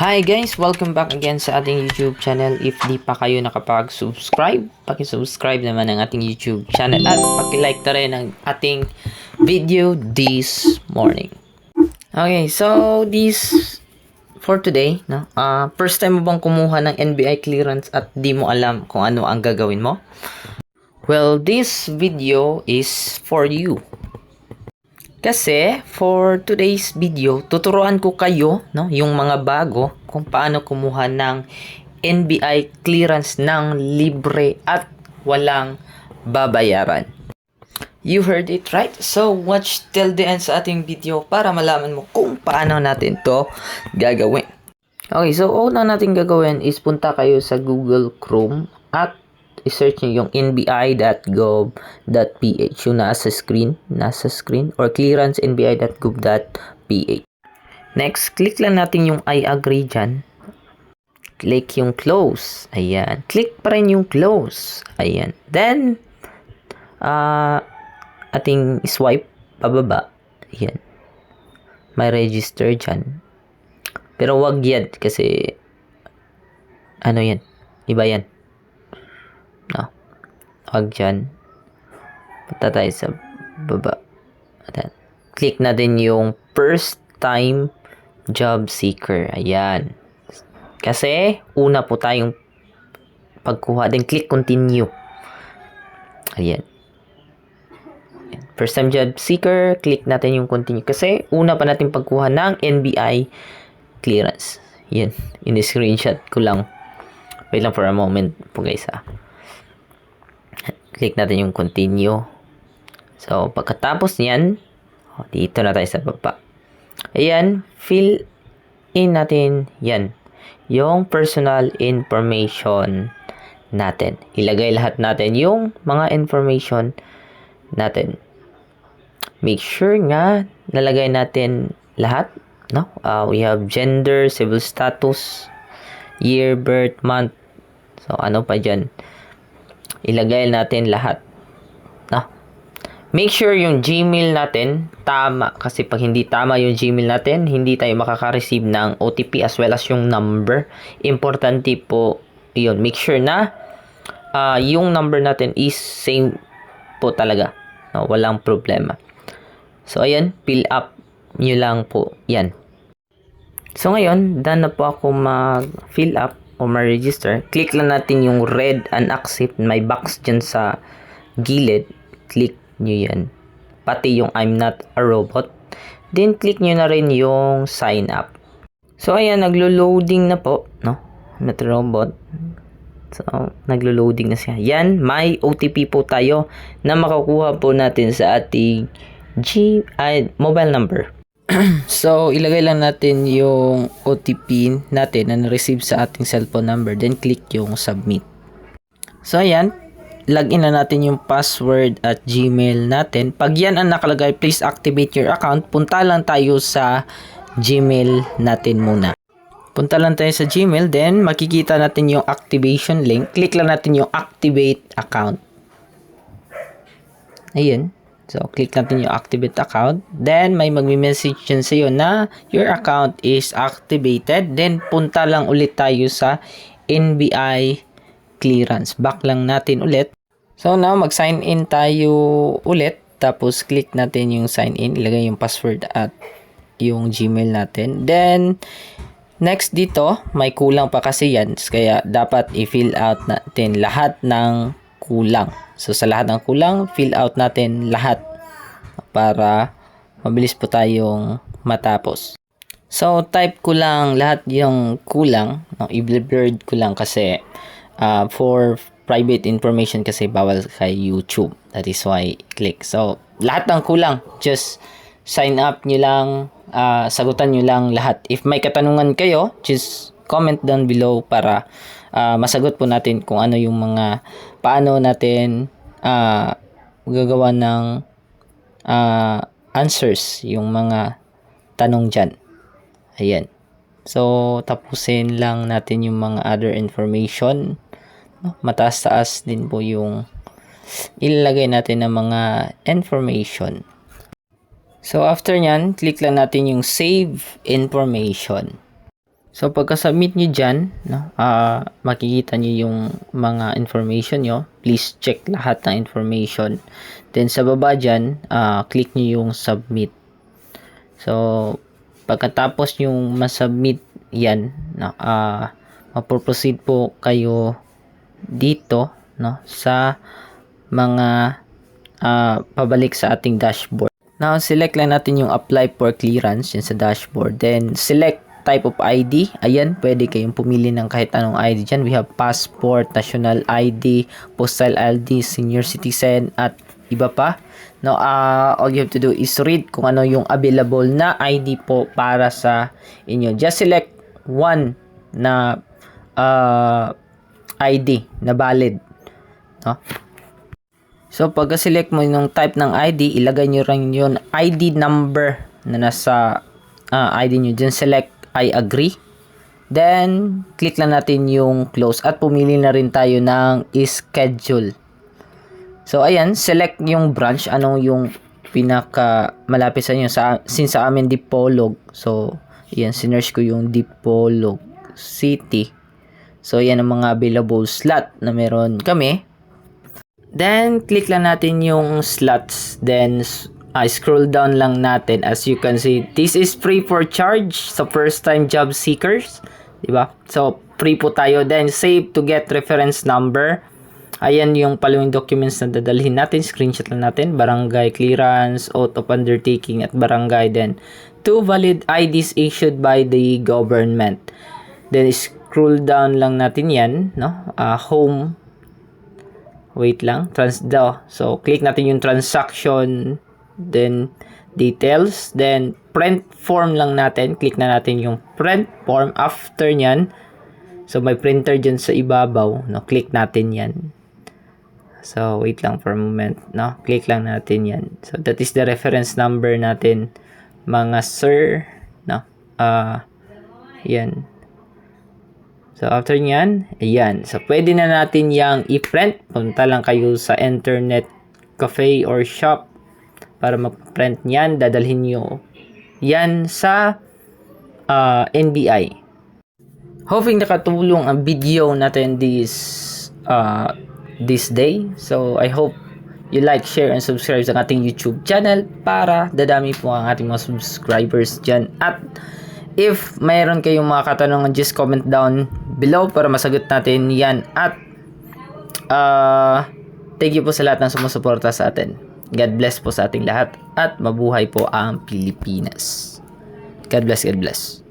Hi guys! Welcome back again sa ating YouTube channel. If di pa kayo nakapag-subscribe, paki-subscribe naman ang ating YouTube channel at paki-like na rin ang ating video this morning. Okay, so for today, no? First time mo bang kumuha ng NBI clearance at di mo alam kung ano ang gagawin mo? Well, this video is for you. Kasi for today's video, tuturuan ko kayo, no, yung mga bago kung paano kumuha ng NBI clearance ng libre at walang babayaran. You heard it right? So watch till the end sa ating video para malaman mo kung paano natin to gagawin. Okay, so una natin gagawin is punta kayo sa Google Chrome at i-search nyo yung nbi.gov.ph yung nasa screen or clearance.nbi.gov.ph. Next, click lang natin yung I agree dyan. Click yung close. Ayan. Click pa rin yung close. Ayan. Then, ating swipe pababa. Ayan. May register dyan. Pero wag yan kasi ano yan? Iba yan. No. Huwag dyan. Punta tayo sa baba. Ayan. Click na din yung first time job seeker. Ayan. Kasi, una po tayong pagkuha. Then, click continue. Ayan. First time job seeker. Click natin yung continue. Kasi, una pa natin pagkuha ng NBI clearance. Ayan. In-screenshot ko lang. Wait lang for a moment po guys Click natin yung continue. So, pagkatapos niyan, dito na tayo sa baba. Ayan, fill in natin yan. Yung personal information natin. Ilagay lahat natin yung mga information natin. Make sure nga nalagay natin lahat. No? We have gender, civil status, year, birth, month. So, ano pa dyan? Ilagay natin lahat. No? Make sure yung Gmail natin tama. Kasi pag hindi tama yung Gmail natin, hindi tayo makaka-receive ng OTP as well as yung number. Importante po yun. Make sure na yung number natin is same po talaga. No? Walang problema. So, ayan. Fill up nyo lang po. Yan. So, ngayon, done na po ako mag-fill up o ma-register. Click lang natin yung red and accept. May box dyan sa gilid. Click nyo yan. Pati yung I'm not a robot. Then, click nyo na rin yung sign up. So, ayan, naglo-loading na po. No? Not a robot. So, naglo-loading na siya. Yan, may OTP po tayo na makukuha po natin sa ating mobile number. So, ilagay lang natin yung OTP natin na na-receive sa ating cellphone number. Then, click yung submit. So, ayan. Login na natin yung password at Gmail natin. Pag yan ang nakalagay, please activate your account. Punta lang tayo sa Gmail natin muna. Punta lang tayo sa Gmail. Then, makikita natin yung activation link. Click lang natin yung activate account. Ayan. So, click natin yung activate account. Then, may magme-message dyan sa'yo na your account is activated. Then, punta lang ulit tayo sa NBI clearance. Back lang natin ulit. So, now, mag-sign in tayo ulit. Tapos, click natin yung sign in. Ilagay yung password at yung Gmail natin. Then, next dito, may kulang pa kasi yan. Kaya, dapat i-fill out natin lahat ng kulang. So, sa lahat ng kulang, fill out natin lahat para mabilis po tayong matapos. So, type ko lang lahat yung kulang. No, i-blurred ko lang kasi for private information kasi bawal kay YouTube. That is why click. So, lahat ng kulang. Just sign up nyo lang. Sagutan nyo lang lahat. If may katanungan kayo, just comment down below para masagot po natin kung ano yung mga paano natin gagawa ng answers yung mga tanong dyan. Ayan. So, tapusin lang natin yung mga other information. No? Mataas-taas din po yung ilalagay natin ng mga information. So, after nyan, click lang natin yung save information. So, pagka-submit nyo dyan, no, makikita nyo yung mga information nyo. Please check lahat ng information. Then, sa baba dyan, click nyo yung submit. So, pagkatapos yung masubmit yan, no, mapoproceed po kayo dito, no, sa mga pabalik sa ating dashboard. Now, select lang natin yung apply for clearance yan sa dashboard. Then, select type of ID. Ayan, pwede kayong pumili ng kahit anong ID dyan. We have passport, national ID, postal ID, senior citizen, at iba pa. Now, all you have to do is read kung ano yung available na ID po para sa inyo. Just select one na ID na valid. No? So, pagka-select mo yung type ng ID, ilagay nyo rin yung ID number na nasa ID nyo dyan. Select I agree. Then, click lang natin yung close at pumili na rin tayo ng schedule. So, ayan, select yung branch. Anong yung pinaka malapit sa inyo. Since sa amin Dipolog. So, ayan, sinerge ko yung Dipolog City. So, ayan ang mga available slot na meron kami. Then, click lang natin yung slots. Then, scroll down lang natin. As you can see, this is free for charge sa first-time job seekers. Diba? So, free po tayo. Then, save to get reference number. Ayan yung following documents na dadalhin natin. Screenshot lang natin. Barangay clearance, oath of undertaking, at barangay. Then, 2 valid IDs issued by the government. Then, scroll down lang natin yan. No? Home. Wait lang. So, click natin yung transaction. Then, details. Then, print form lang natin. Click na natin yung print form. After nyan, so, may printer dyan sa ibabaw. No? Click natin yan. So, wait lang for a moment. No? Click lang natin yan. So, that is the reference number natin, mga sir. No? Yan. So, after nyan, ayan. So, pwede na natin yung i-print. Punta lang kayo sa internet cafe or shop para mag-print nyan. Dadalhin nyo yan sa NBI. Hoping nakatulong ang video natin this day. So, I hope you like, share, and subscribe sa ating YouTube channel para dadami po ang ating mga subscribers dyan. At if mayroon kayong mga katanungan, just comment down below para masagot natin yan. At thank you po sa lahat ng sumusuporta sa atin. God bless po sa ating lahat at mabuhay po ang Pilipinas. God bless, God bless.